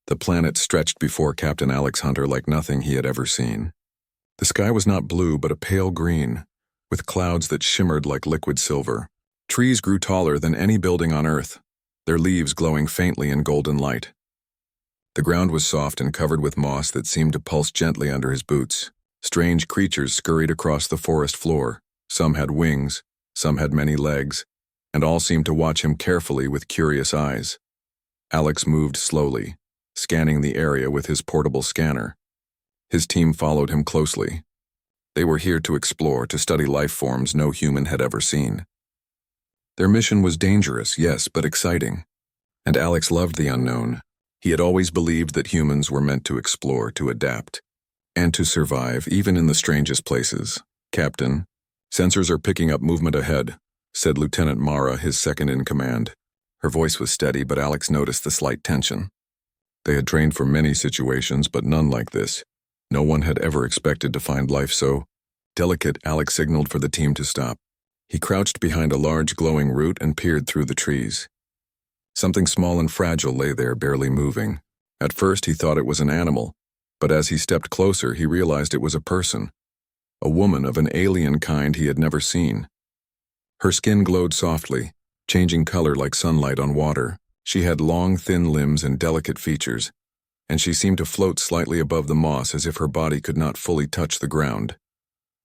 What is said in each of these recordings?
The planet stretched before Captain Alex Hunter like nothing he had ever seen. The sky was not blue but a pale green, with clouds that shimmered like liquid silver. Trees grew taller than any building on Earth, their leaves glowing faintly in golden light. The ground was soft and covered with moss that seemed to pulse gently under his boots. Strange creatures scurried across the forest floor. Some had wings, some had many legs, and all seemed to watch him carefully with curious eyes. Alex moved slowly, scanning the area with his portable scanner. His team followed him closely. They were here to explore, to study life forms no human had ever seen. Their mission was dangerous, yes, but exciting. And Alex loved the unknown. He had always believed that humans were meant to explore, to adapt, and to survive, even in the strangest places. "Captain, sensors are picking up movement ahead," said Lieutenant Mara, his second in command. Her voice was steady, but Alex noticed the slight tension. They had trained for many situations, but none like this. No one had ever expected to find life so delicate. Alex signaled for the team to stop. He crouched behind a large glowing root and peered through the trees. Something small and fragile lay there, barely moving. At first he thought it was an animal, but as he stepped closer he realized it was a person. A woman of an alien kind he had never seen. Her skin glowed softly, changing color like sunlight on water. She had long, thin limbs and delicate features, and she seemed to float slightly above the moss as if her body could not fully touch the ground.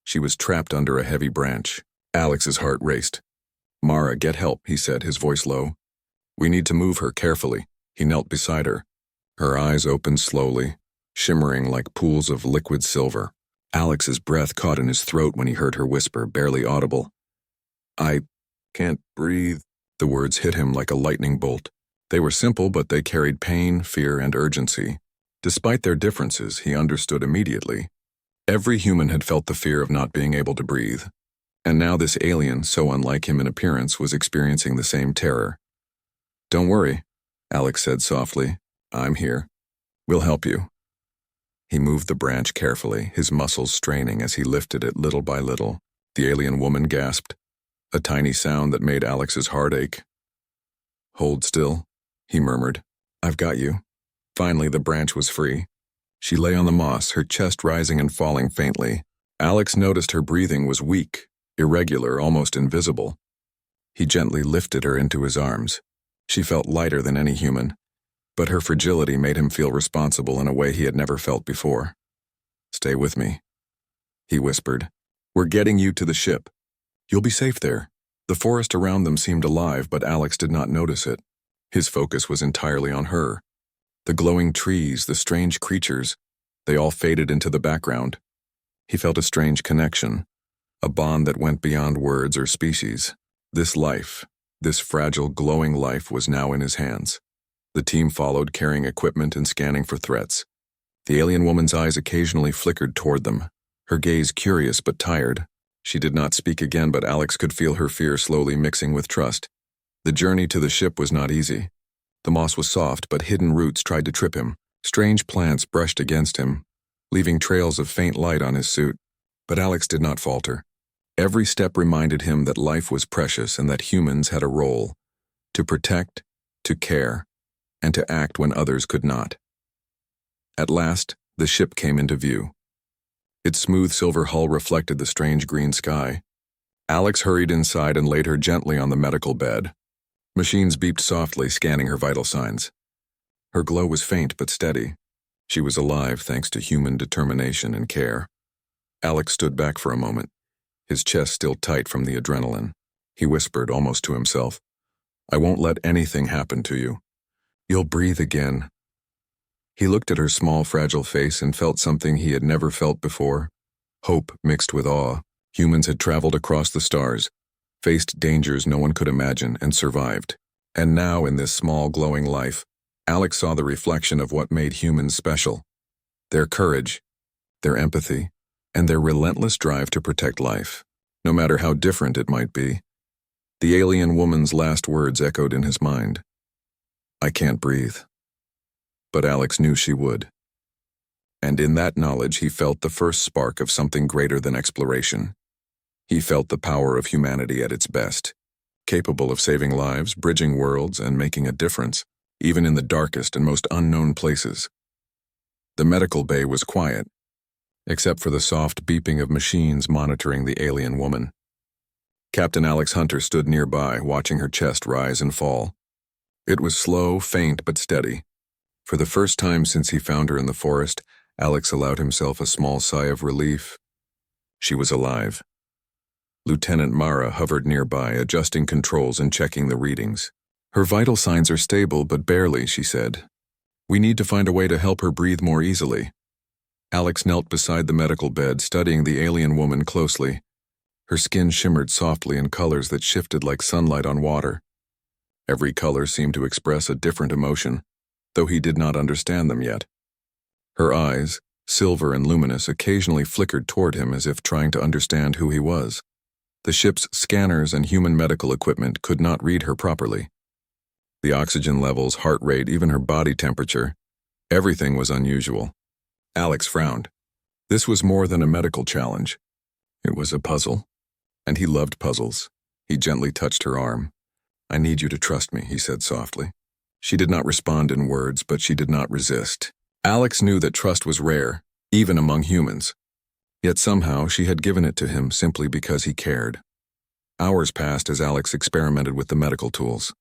She was trapped under a heavy branch. Alex's heart raced. "Mara, get help," he said, his voice low. "We need to move her carefully." He knelt beside her. Her eyes opened slowly, shimmering like pools of liquid silver. Alex's breath caught in his throat when he heard her whisper, barely audible. "I can't breathe." The words hit him like a lightning bolt. They were simple, but they carried pain, fear, and urgency. Despite their differences, he understood immediately. Every human had felt the fear of not being able to breathe. And now this alien, so unlike him in appearance, was experiencing the same terror. "Don't worry," Alex said softly. "I'm here. We'll help you." He moved the branch carefully, his muscles straining as he lifted it little by little. The alien woman gasped, a tiny sound that made Alex's heart ache. "Hold still," he murmured. "I've got you." Finally, the branch was free. She lay on the moss, her chest rising and falling faintly. Alex noticed her breathing was weak, irregular, almost invisible. He gently lifted her into his arms. She felt lighter than any human, but her fragility made him feel responsible in a way he had never felt before. "Stay with me," he whispered. "We're getting you to the ship. You'll be safe there." The forest around them seemed alive, but Alex did not notice it. His focus was entirely on her. The glowing trees, the strange creatures, they all faded into the background. He felt a strange connection, a bond that went beyond words or species. This life, this fragile, glowing life, was now in his hands. The team followed, carrying equipment and scanning for threats. The alien woman's eyes occasionally flickered toward them, her gaze curious but tired. She did not speak again, but Alex could feel her fear slowly mixing with trust. The journey to the ship was not easy. The moss was soft, but hidden roots tried to trip him. Strange plants brushed against him, leaving trails of faint light on his suit. But Alex did not falter. Every step reminded him that life was precious and that humans had a role to protect, to care, and to act when others could not. At last, the ship came into view. Its smooth silver hull reflected the strange green sky. Alex hurried inside and laid her gently on the medical bed. Machines beeped softly, scanning her vital signs. Her glow was faint but steady. She was alive thanks to human determination and care. Alex stood back for a moment, his chest still tight from the adrenaline. He whispered, almost to himself, "I won't let anything happen to you. You'll breathe again." He looked at her small, fragile face and felt something he had never felt before. Hope mixed with awe. Humans had traveled across the stars, faced dangers no one could imagine, and survived. And now, in this small, glowing life, Alex saw the reflection of what made humans special. Their courage, their empathy, and their relentless drive to protect life, no matter how different it might be. The alien woman's last words echoed in his mind. "I can't breathe." But Alex knew she would. And in that knowledge he felt the first spark of something greater than exploration. He felt the power of humanity at its best, capable of saving lives, bridging worlds, and making a difference. even in the darkest and most unknown places. The medical bay was quiet, except for the soft beeping of machines monitoring the alien woman. Captain Alex Hunter stood nearby, watching her chest rise and fall. It was slow, faint, but steady. For the first time since he found her in the forest, Alex allowed himself a small sigh of relief. She was alive. Lieutenant Mara hovered nearby, adjusting controls and checking the readings. "Her vital signs are stable, but barely," she said. "We need to find a way to help her breathe more easily." Alex knelt beside the medical bed, studying the alien woman closely. Her skin shimmered softly in colors that shifted like sunlight on water. Every color seemed to express a different emotion, though he did not understand them yet. Her eyes, silver and luminous, occasionally flickered toward him as if trying to understand who he was. The ship's scanners and human medical equipment could not read her properly. The oxygen levels, heart rate, even her body temperature, everything was unusual. Alex frowned. This was more than a medical challenge. It was a puzzle. And he loved puzzles. He gently touched her arm. "I need you to trust me," he said softly. She did not respond in words, but she did not resist. Alex knew that trust was rare, even among humans. Yet somehow she had given it to him simply because he cared. Hours passed as Alex experimented with the medical tools.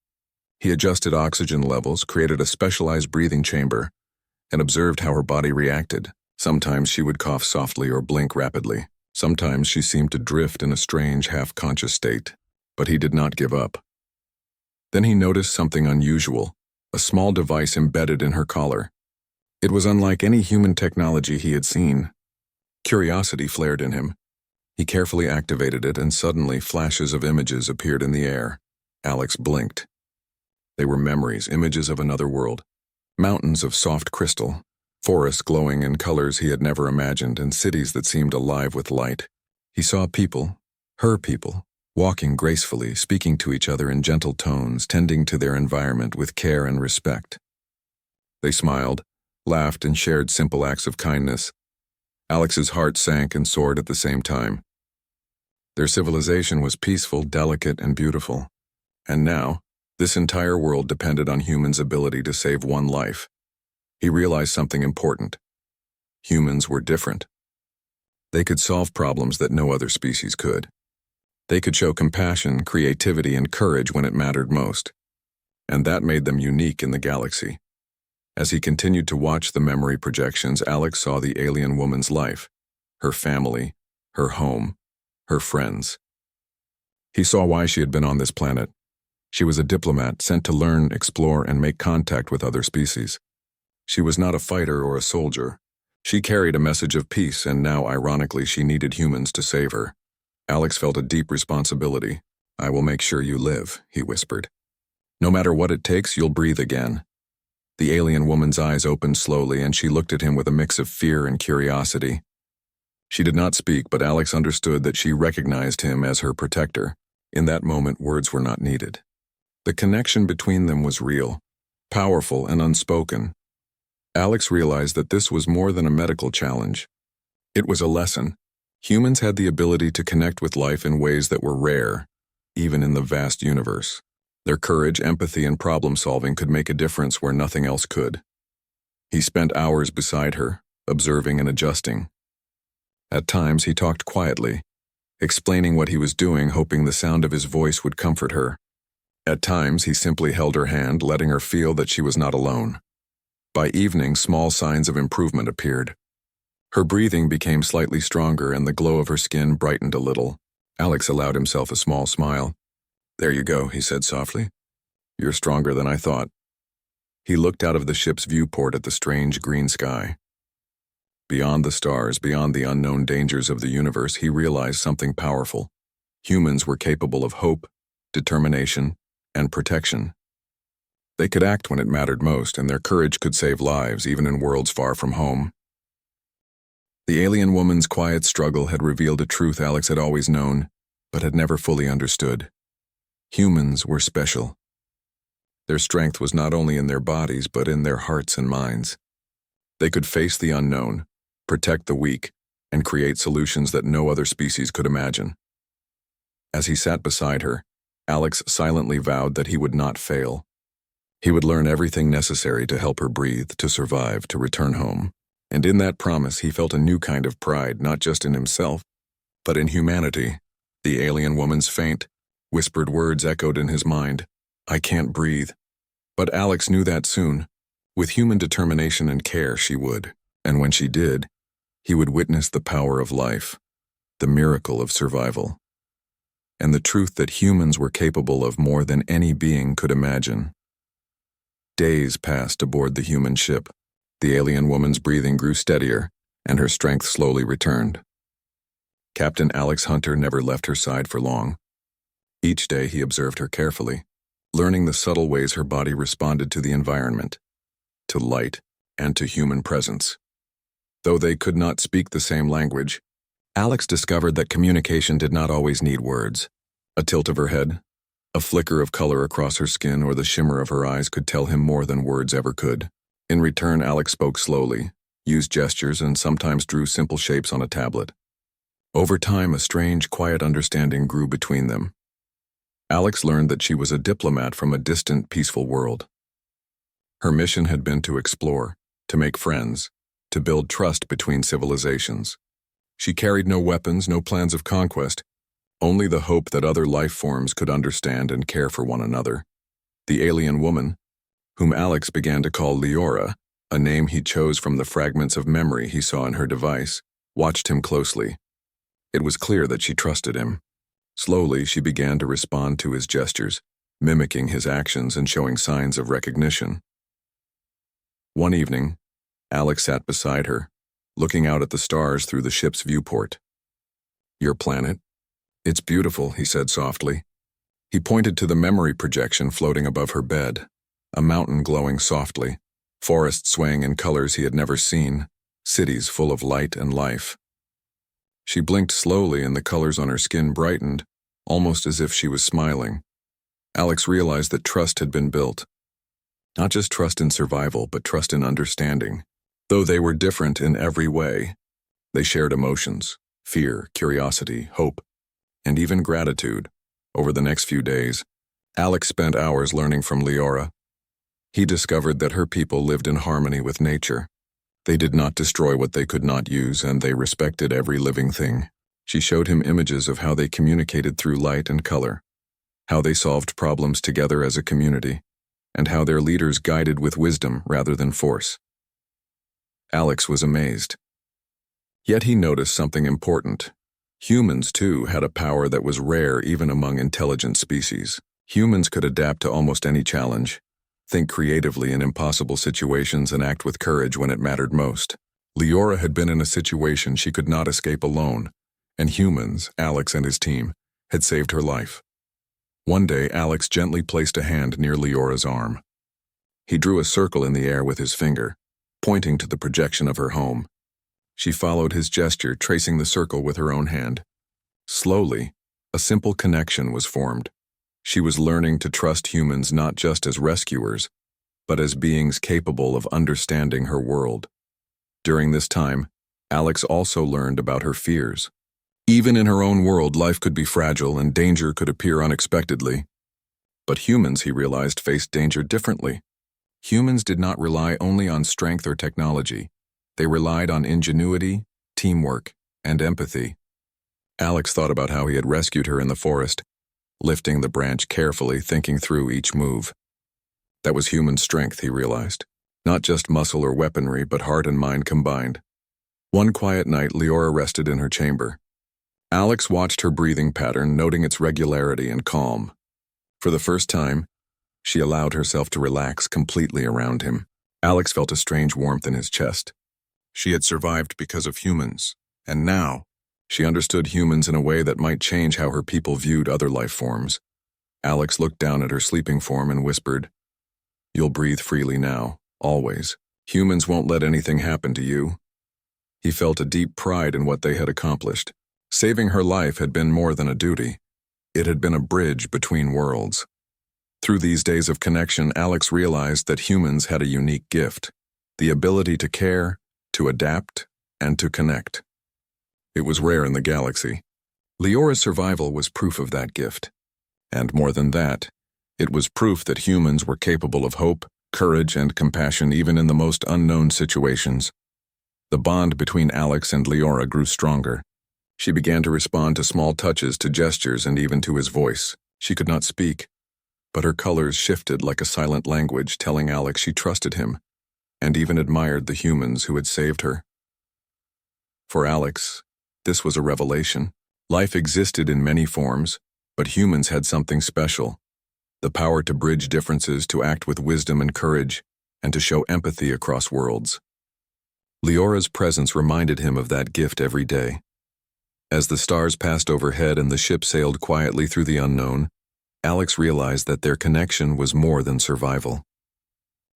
He adjusted oxygen levels, created a specialized breathing chamber, and observed how her body reacted. Sometimes she would cough softly or blink rapidly. Sometimes she seemed to drift in a strange, half-conscious state. But he did not give up. Then he noticed something unusual, a small device embedded in her collar. It was unlike any human technology he had seen. Curiosity flared in him. He carefully activated it, and suddenly flashes of images appeared in the air. Alex blinked. They were memories, images of another world. Mountains of soft crystal, forests glowing in colors he had never imagined, and cities that seemed alive with light. He saw people, her people, walking gracefully, speaking to each other in gentle tones, tending to their environment with care and respect. They smiled, laughed, and shared simple acts of kindness. Alex's heart sank and soared at the same time. Their civilization was peaceful, delicate, and beautiful. And now, this entire world depended on humans' ability to save one life. He realized something important. Humans were different. They could solve problems that no other species could. They could show compassion, creativity, and courage when it mattered most. And that made them unique in the galaxy. As he continued to watch the memory projections, Alex saw the alien woman's life, her family, her home, her friends. He saw why she had been on this planet. She was a diplomat sent to learn, explore, and make contact with other species. She was not a fighter or a soldier. She carried a message of peace, and now, ironically, she needed humans to save her. Alex felt a deep responsibility. "I will make sure you live," he whispered. "No matter what it takes, you'll breathe again." The alien woman's eyes opened slowly, and she looked at him with a mix of fear and curiosity. She did not speak, but Alex understood that she recognized him as her protector. In that moment, words were not needed. The connection between them was real, powerful, and unspoken. Alex realized that this was more than a medical challenge. It was a lesson. Humans had the ability to connect with life in ways that were rare, even in the vast universe. Their courage, empathy, and problem-solving could make a difference where nothing else could. He spent hours beside her, observing and adjusting. At times, he talked quietly, explaining what he was doing, hoping the sound of his voice would comfort her. At times, he simply held her hand, letting her feel that she was not alone. By evening, small signs of improvement appeared. Her breathing became slightly stronger, and the glow of her skin brightened a little. Alex allowed himself a small smile. "There you go," he said softly. "You're stronger than I thought." He looked out of the ship's viewport at the strange green sky. Beyond the stars, beyond the unknown dangers of the universe, he realized something powerful. Humans were capable of hope, determination, and protection. They could act when it mattered most, and their courage could save lives, even in worlds far from home. The alien woman's quiet struggle had revealed a truth Alex had always known, but had never fully understood. Humans were special. Their strength was not only in their bodies, but in their hearts and minds. They could face the unknown, protect the weak, and create solutions that no other species could imagine. As he sat beside her, Alex silently vowed that he would not fail. He would learn everything necessary to help her breathe, to survive, to return home. And in that promise, he felt a new kind of pride, not just in himself, but in humanity. The alien woman's faint, whispered words echoed in his mind. "I can't breathe." But Alex knew that soon. With human determination and care, she would. And when she did, he would witness the power of life, the miracle of survival, and the truth that humans were capable of more than any being could imagine. Days passed aboard the human ship. The alien woman's breathing grew steadier, and her strength slowly returned. Captain Alex Hunter never left her side for long. Each day he observed her carefully, learning the subtle ways her body responded to the environment, to light, and to human presence. Though they could not speak the same language, Alex discovered that communication did not always need words. A tilt of her head, a flicker of color across her skin, or the shimmer of her eyes could tell him more than words ever could. In return, Alex spoke slowly, used gestures, and sometimes drew simple shapes on a tablet. Over time, a strange, quiet understanding grew between them. Alex learned that she was a diplomat from a distant, peaceful world. Her mission had been to explore, to make friends, to build trust between civilizations. She carried no weapons, no plans of conquest, only the hope that other life forms could understand and care for one another. The alien woman, whom Alex began to call Leora, a name he chose from the fragments of memory he saw in her device, watched him closely. It was clear that she trusted him. Slowly, she began to respond to his gestures, mimicking his actions and showing signs of recognition. One evening, Alex sat beside her, looking out at the stars through the ship's viewport. "Your planet? It's beautiful," he said softly. He pointed to the memory projection floating above her bed, a mountain glowing softly, forests swaying in colors he had never seen, cities full of light and life. She blinked slowly and the colors on her skin brightened, almost as if she was smiling. Alex realized that trust had been built. Not just trust in survival, but trust in understanding. Though they were different in every way, they shared emotions, fear, curiosity, hope, and even gratitude. Over the next few days, Alex spent hours learning from Leora. He discovered that her people lived in harmony with nature. They did not destroy what they could not use, and they respected every living thing. She showed him images of how they communicated through light and color, how they solved problems together as a community, and how their leaders guided with wisdom rather than force. Alex was amazed. Yet he noticed something important. Humans, too, had a power that was rare even among intelligent species. Humans could adapt to almost any challenge, think creatively in impossible situations, and act with courage when it mattered most. Leora had been in a situation she could not escape alone, and humans, Alex and his team, had saved her life. One day, Alex gently placed a hand near Leora's arm. He drew a circle in the air with his finger, pointing to the projection of her home. She followed his gesture, tracing the circle with her own hand. Slowly, a simple connection was formed. She was learning to trust humans not just as rescuers, but as beings capable of understanding her world. During this time, Alex also learned about her fears. Even in her own world, life could be fragile and danger could appear unexpectedly. But humans, he realized, faced danger differently. Humans did not rely only on strength or technology. They relied on ingenuity, teamwork, and empathy. Alex thought about how he had rescued her in the forest, lifting the branch carefully, thinking through each move. That was human strength, he realized. Not just muscle or weaponry, but heart and mind combined. One quiet night, Leora rested in her chamber. Alex watched her breathing pattern, noting its regularity and calm. For the first time, she allowed herself to relax completely around him. Alex felt a strange warmth in his chest. She had survived because of humans, and now, she understood humans in a way that might change how her people viewed other life forms. Alex looked down at her sleeping form and whispered, "You'll breathe freely now, always. Humans won't let anything happen to you." He felt a deep pride in what they had accomplished. Saving her life had been more than a duty. It had been a bridge between worlds. Through these days of connection, Alex realized that humans had a unique gift, the ability to care, to adapt, and to connect. It was rare in the galaxy. Leora's survival was proof of that gift. And more than that, It was proof that humans were capable of hope, courage, and compassion even in the most unknown situations. The bond between Alex and Leora grew stronger. She began to respond to small touches, to gestures, and even to his voice. She could not speak, but her colors shifted like a silent language, telling Alex she trusted him, and even admired the humans who had saved her. For Alex, this was a revelation. Life existed in many forms, but humans had something special. The power to bridge differences, to act with wisdom and courage, and to show empathy across worlds. Leora's presence reminded him of that gift every day. As the stars passed overhead and the ship sailed quietly through the unknown, Alex realized that their connection was more than survival.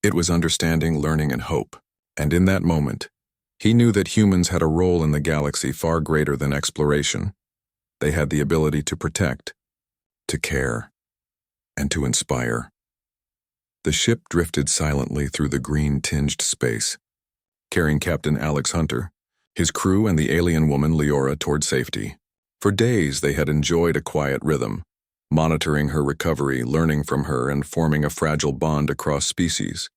It was understanding, learning, and hope, and in that moment, he knew that humans had a role in the galaxy far greater than exploration. They had the ability to protect, to care, and to inspire. The ship drifted silently through the green-tinged space, carrying Captain Alex Hunter, his crew, and the alien woman Leora toward safety. For days they had enjoyed a quiet rhythm, monitoring her recovery, learning from her, and forming a fragile bond across species.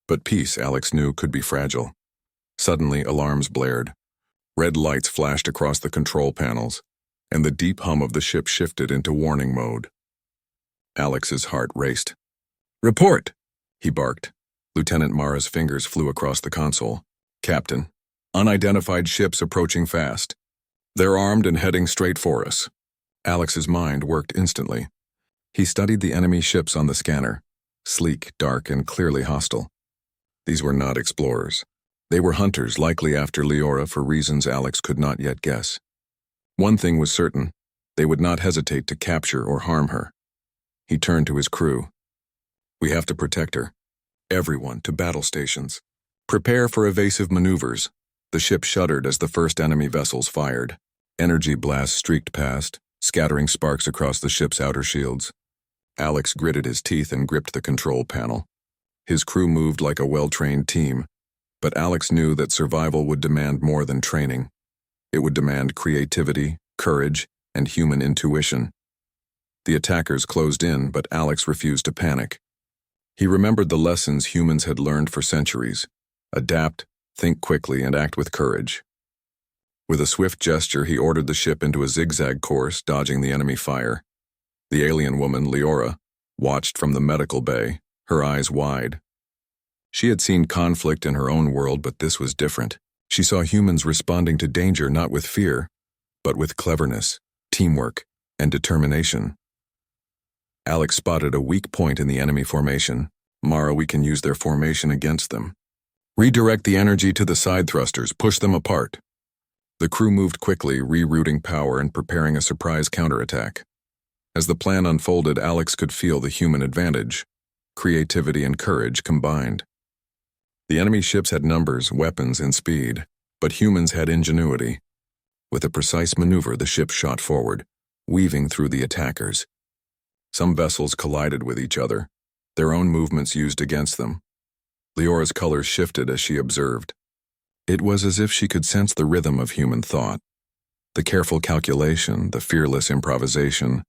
But peace, Alex knew, could be fragile. Suddenly, alarms blared. Red lights flashed across the control panels, and the deep hum of the ship shifted into warning mode. Alex's heart raced. "Report!" he barked. Lieutenant Mara's fingers flew across the console. "Captain, unidentified ships approaching fast. They're armed and heading straight for us." Alex's mind worked instantly. He studied the enemy ships on the scanner, sleek, dark, and clearly hostile. These were not explorers. They were hunters, likely after Leora for reasons Alex could not yet guess. One thing was certain: they would not hesitate to capture or harm her. He turned to his crew. "We have to protect her. Everyone to battle stations. Prepare for evasive maneuvers." The ship shuddered as the first enemy vessels fired. Energy blasts streaked past, scattering sparks across the ship's outer shields. Alex gritted his teeth and gripped the control panel. His crew moved like a well-trained team, but Alex knew that survival would demand more than training. It would demand creativity, courage, and human intuition. The attackers closed in, but Alex refused to panic. He remembered the lessons humans had learned for centuries: adapt, think quickly, and act with courage. With a swift gesture, he ordered the ship into a zigzag course, dodging the enemy fire. The alien woman, Leora, watched from the medical bay, her eyes wide. She had seen conflict in her own world, but this was different. She saw humans responding to danger not with fear, but with cleverness, teamwork, and determination. Alex spotted a weak point in the enemy formation. "Mara, we can use their formation against them. Redirect the energy to the side thrusters, push them apart." The crew moved quickly, rerouting power and preparing a surprise counterattack. As the plan unfolded, Alex could feel the human advantage: creativity and courage combined. The enemy ships had numbers, weapons, and speed, but humans had ingenuity. With a precise maneuver, the ship shot forward, weaving through the attackers. Some vessels collided with each other, their own movements used against them. Leora's colors shifted as she observed. It was as if she could sense the rhythm of human thought, the careful calculation, the fearless improvisation,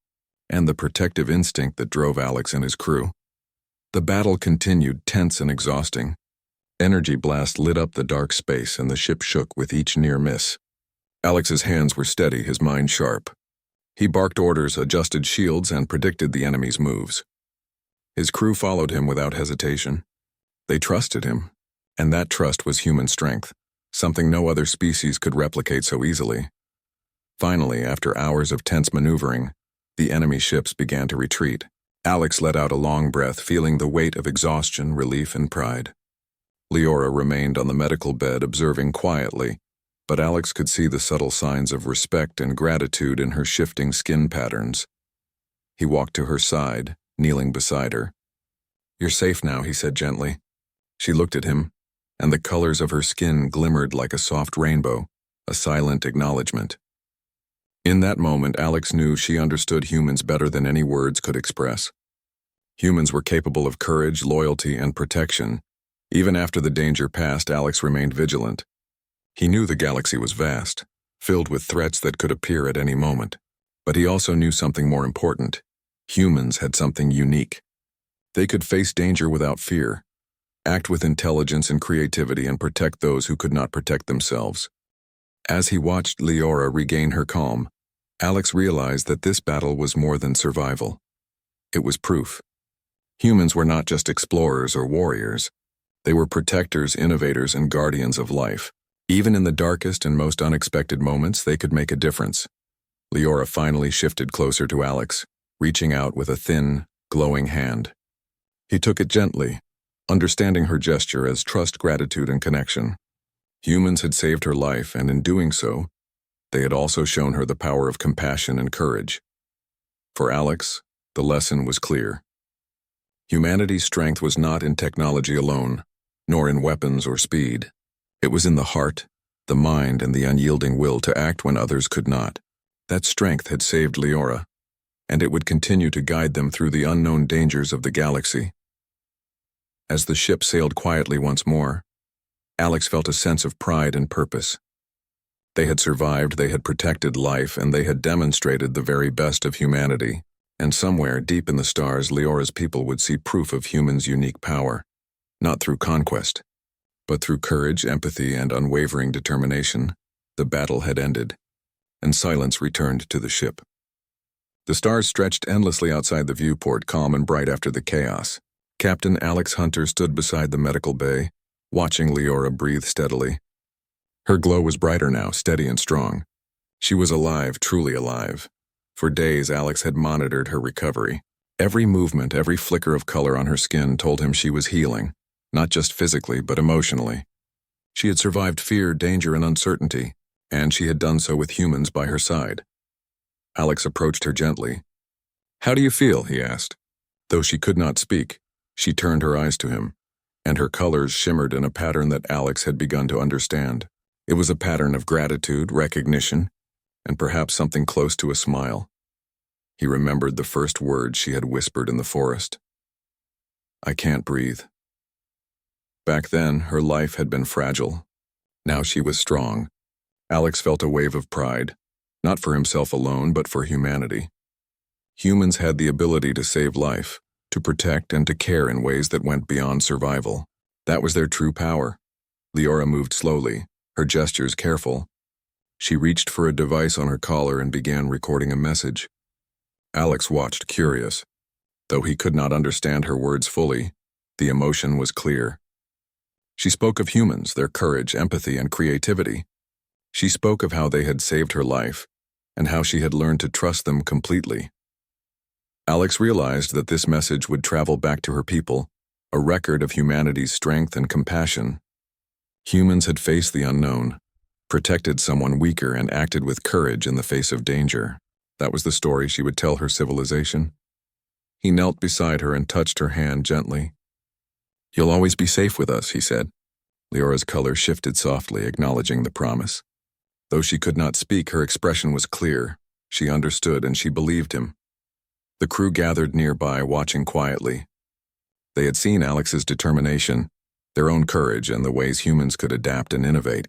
and the protective instinct that drove Alex and his crew. The battle continued, tense and exhausting. Energy blasts lit up the dark space, and the ship shook with each near miss. Alex's hands were steady, his mind sharp. He barked orders, adjusted shields, and predicted the enemy's moves. His crew followed him without hesitation. They trusted him, and that trust was human strength, something no other species could replicate so easily. Finally, after hours of tense maneuvering, the enemy ships began to retreat. Alex let out a long breath, feeling the weight of exhaustion, relief, and pride. Leora remained on the medical bed, observing quietly, but Alex could see the subtle signs of respect and gratitude in her shifting skin patterns. He walked to her side, kneeling beside her. "You're safe now," he said gently. She looked at him, and the colors of her skin glimmered like a soft rainbow, a silent acknowledgement. In that moment, Alex knew she understood humans better than any words could express. Humans were capable of courage, loyalty, and protection. Even after the danger passed, Alex remained vigilant. He knew the galaxy was vast, filled with threats that could appear at any moment. But he also knew something more important. Humans had something unique. They could face danger without fear, act with intelligence and creativity, and protect those who could not protect themselves. As he watched Leora regain her calm, Alex realized that this battle was more than survival. It was proof. Humans were not just explorers or warriors. They were protectors, innovators, and guardians of life. Even in the darkest and most unexpected moments, they could make a difference. Leora finally shifted closer to Alex, reaching out with a thin, glowing hand. He took it gently, understanding her gesture as trust, gratitude, and connection. Humans had saved her life, and in doing so, they had also shown her the power of compassion and courage. For Alex, the lesson was clear. Humanity's strength was not in technology alone, nor in weapons or speed. It was in the heart, the mind, and the unyielding will to act when others could not. That strength had saved Leora, and it would continue to guide them through the unknown dangers of the galaxy. As the ship sailed quietly once more, Alex felt a sense of pride and purpose. They had survived, they had protected life, and they had demonstrated the very best of humanity. And somewhere, deep in the stars, Leora's people would see proof of humans' unique power, not through conquest, but through courage, empathy, and unwavering determination. The battle had ended, and silence returned to the ship. The stars stretched endlessly outside the viewport, calm and bright after the chaos. Captain Alex Hunter stood beside the medical bay, watching Leora breathe steadily. Her glow was brighter now, steady and strong. She was alive, truly alive. For days, Alex had monitored her recovery. Every movement, every flicker of color on her skin told him she was healing, not just physically, but emotionally. She had survived fear, danger, and uncertainty, and she had done so with humans by her side. Alex approached her gently. "How do you feel?" he asked. Though she could not speak, she turned her eyes to him, and her colors shimmered in a pattern that Alex had begun to understand. It was a pattern of gratitude, recognition, and perhaps something close to a smile. He remembered the first words she had whispered in the forest. "I can't breathe." Back then, her life had been fragile. Now she was strong. Alex felt a wave of pride, not for himself alone, but for humanity. Humans had the ability to save life, to protect and to care in ways that went beyond survival. That was their true power. Leora moved slowly, her gestures careful. She reached for a device on her collar and began recording a message. Alex watched, curious. Though he could not understand her words fully, the emotion was clear. She spoke of humans, their courage, empathy, and creativity. She spoke of how they had saved her life, and how she had learned to trust them completely. Alex realized that this message would travel back to her people, a record of humanity's strength and compassion. Humans had faced the unknown, protected someone weaker, and acted with courage in the face of danger. That was the story she would tell her civilization. He knelt beside her and touched her hand gently. "You'll always be safe with us," he said. Leora's color shifted softly, acknowledging the promise. Though she could not speak, her expression was clear. She understood, and she believed him. The crew gathered nearby, watching quietly. They had seen Alex's determination, their own courage, and the ways humans could adapt and innovate.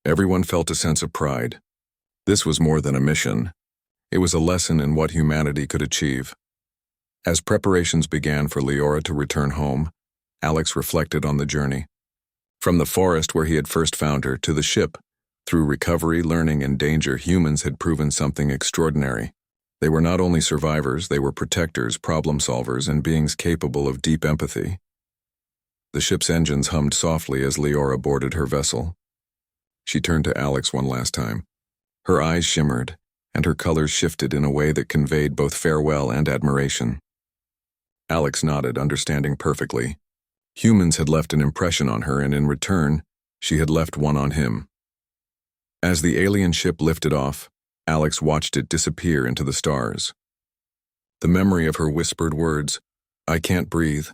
Everyone felt a sense of pride. This was more than a mission. It was a lesson in what humanity could achieve. As preparations began for Leora to return home, Alex reflected on the journey. From the forest where he had first found her to the ship, through recovery, learning, and danger, humans had proven something extraordinary. They were not only survivors, they were protectors, problem solvers, and beings capable of deep empathy. The ship's engines hummed softly as Leora boarded her vessel. She turned to Alex one last time. Her eyes shimmered, and her colors shifted in a way that conveyed both farewell and admiration. Alex nodded, understanding perfectly. Humans had left an impression on her, and in return, she had left one on him. As the alien ship lifted off, Alex watched it disappear into the stars. The memory of her whispered words, "I can't breathe,"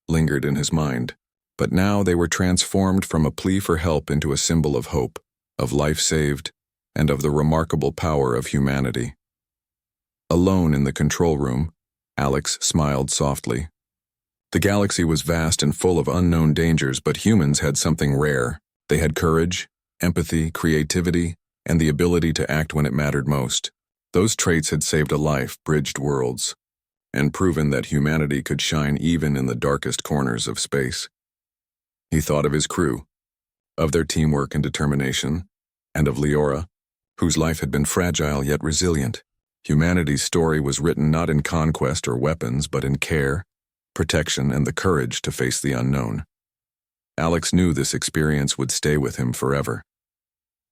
lingered in his mind, but now they were transformed from a plea for help into a symbol of hope, of life saved, and of the remarkable power of humanity. Alone in the control room, Alex smiled softly. The galaxy was vast and full of unknown dangers, but humans had something rare. They had courage, empathy, creativity, and the ability to act when it mattered most. Those traits had saved a life, bridged worlds. and proven that humanity could shine even in the darkest corners of space. He thought of his crew, of their teamwork and determination, and of Leora, whose life had been fragile yet resilient. Humanity's story was written not in conquest or weapons, but in care, protection, and the courage to face the unknown. Alex knew this experience would stay with him forever.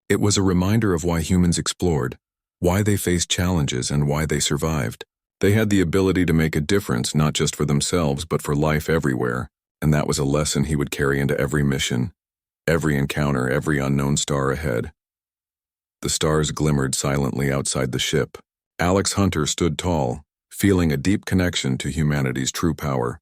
It was a reminder of why humans explored, why they faced challenges, and why they survived. They had the ability to make a difference not just for themselves but for life everywhere, and that was a lesson he would carry into every mission, every encounter, every unknown star ahead. The stars glimmered silently outside the ship. Alex Hunter stood tall, feeling a deep connection to humanity's true power.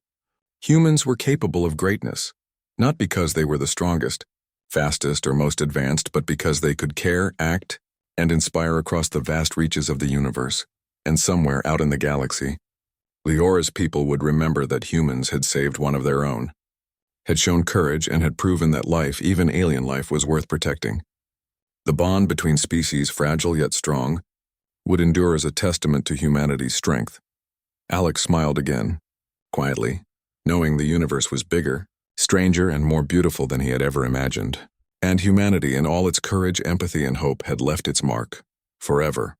Humans were capable of greatness, not because they were the strongest, fastest, or most advanced, but because they could care, act, and inspire across the vast reaches of the universe. And somewhere out in the galaxy, Leora's people would remember that humans had saved one of their own, had shown courage, and had proven that life, even alien life, was worth protecting. The bond between species, fragile yet strong, would endure as a testament to humanity's strength. Alex smiled again, quietly, knowing the universe was bigger, stranger, and more beautiful than he had ever imagined. And humanity, in all its courage, empathy, and hope, had left its mark, forever,